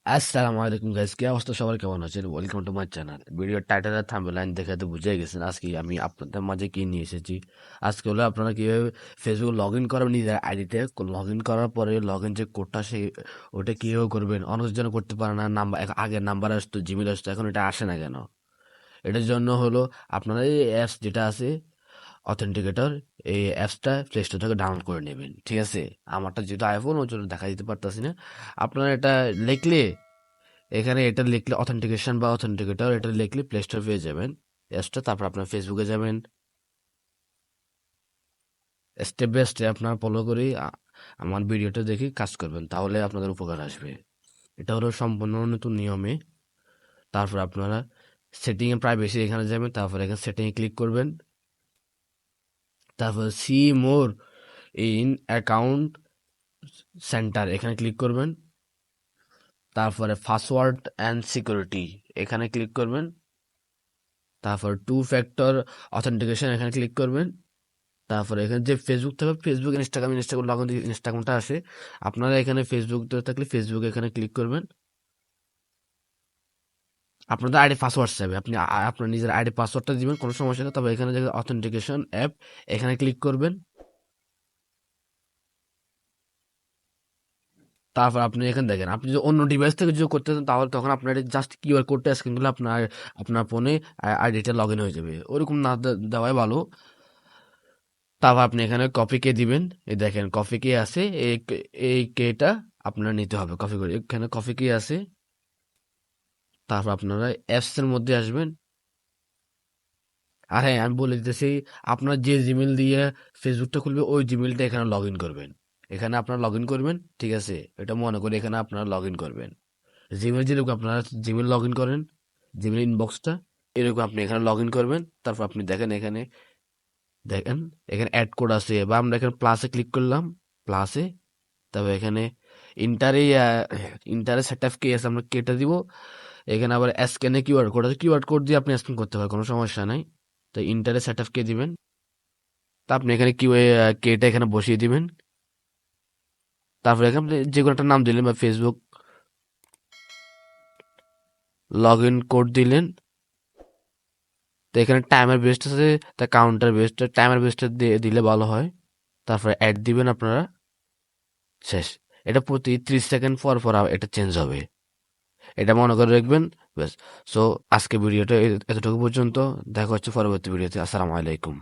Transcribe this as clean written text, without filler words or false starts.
আসসালামু আলাইকুম গাইস, কি অবস্থা? সবার কেমন আছেন? Welcome to my channel. Video title আর থাম্বনেল দেখে তো বুঝে গেছেন আজকে আমি আপনাদের মাঝে কি নিয়ে এসেছি। আজকে হলো আপনারা কিভাবে ফেসবুক লগ ইন করবেন, নিজের আইডিতে লগ ইন করার পরে লগ ইন যে কোডটা সেই ওটা কিভাবে করবেন। অনেক জন করতে পারে না, নাম্বার আগের নাম্বার আসতো, জিমেল আসতো, এখন এটা আসে না কেন? এটার জন্য হলো আপনারা এই অ্যাপস যেটা আছে অথেন্টিকেটর, এই অ্যাপসটা প্লে স্টোর থেকে ডাউনলোড করে নেবেন। ঠিক আছে, আমারটা যেটা আইফোন ওর জন্য দেখা দিতে পারতাছি না। আপনারা এটা লিখলে এখানে এটা লিখলে অথেন্টিকেশন বা অথেন্টিকেটর এটা লিখলে প্লে স্টোর পেয়ে যাবেন অ্যাপসটা। তারপর আপনার ফেসবুকে যাবেন, স্টেপ বাই স্টেপ আপনার ফলো করে আমার ভিডিওটা দেখে কাজ করবেন, তাহলে আপনাদের উপকার আসবে। এটা হলো সম্পূর্ণ নতুন নিয়মে। তারপর আপনারা সেটিং এ প্রাইভেসি এখানে যাবেন, তারপর এখানে সেটিং এ ক্লিক করবেন, তারপর see more in account centre এখানে ক্লিক করবেন, তারপরে পাসওয়ার্ড অ্যান্ড সিকিউরিটি এখানে ক্লিক করবেন, তারপর টু ফ্যাক্টর অথেন্টিকেশন এখানে ক্লিক করবেন। তারপরে এখানে যে ফেসবুক থাকবে, ফেসবুক ইনস্টাগ্রাম লগ ইন ইনস্টাগ্রামটা আসে, আপনারা এখানে ফেসবুক থাকলে ফেসবুক এখানে ক্লিক করবেন। আপনাদের আইডি পাসওয়ার্ড চাইবে, আপনি আপনার নিজের আইডি পাসওয়ার্ডটা দিবেন, কোনো সমস্যা নেই। তবে এখানে যে অথেন্টিকেশন অ্যাপ এখানে ক্লিক করবেন। তারপর আপনি এখানে দেখেন, আপনি যদি অন্য ডিভাইস থেকে যদি করতে চান তাহলে তখন আপনার জাস্ট কিউআর কোডটা স্ক্যান করলে আপনার আপনার ফোনে আইডিটা লগ ইন হয়ে যাবে। ওরকম না দেওয়াই ভালো। তারপর আপনি এখানে কপি কে দিবেন, এই দেখেন কপি কে আছে, এই কেটা আপনার নিতে হবে কপি করে, এখানে কপি কে আছে। তারপর আপনারা অ্যাপস এর মধ্যে আসবেন। আর হ্যাঁ, আমি বলে দিতেছি, আপনার যে জিমেল দিয়ে ফেসবুকটা খুলবে ওই জিমেলটা এখানে লগ ইন করবেন। এখানে আপনারা লগ ইন করবেন, ঠিক আছে? এটা মনে করে এখানে আপনারা লগ ইন করবেন। জিমেল যেরকম আপনারা জিমেল লগ ইন করেন, জিমেল ইনবক্সটা এরকম আপনি এখানে লগ ইন করবেন। তারপর আপনি দেখেন এখানে, দেখেন এখানে অ্যাড কোড আছে, বা আমরা এখানে প্লাসে ক্লিক করলাম, প্লাসে। তবে এখানে ইন্টারে ইন্টারে সেট আপ কে আছে, আমরা কেটে দিব। এখানে আবার স্ক্যানে কিউআর কোড আছে, কিউআর কোড দিয়ে আপনি স্ক্যান করতে পারেন, কোনো সমস্যা নাই। তো ইন্টারে সেট আপ কে দিবেন, তা আপনি এখানে কিউ কেটা এখানে বসিয়ে দিবেন। তারপরে এখানে আপনি যে কোনো একটা নাম দিলেন, বা ফেসবুক লগ ইন কোড দিলেন। তো এখানে টাইমার বেস্ট আছে, তা কাউন্টার বেস্ট, টাইমার বেস্ট দিলে ভালো হয়। তারপরে অ্যাড দিবেন আপনারা, শেষ। এটা প্রতি 30 সেকেন্ড পর পর এটা চেঞ্জ হবে, এটা মনে করে রাখবেন। ব্যাস। সো আজকে ভিডিওটা এতটুকু পর্যন্ত, দেখা হচ্ছে পরবর্তী ভিডিওতে। আসসালামু আলাইকুম।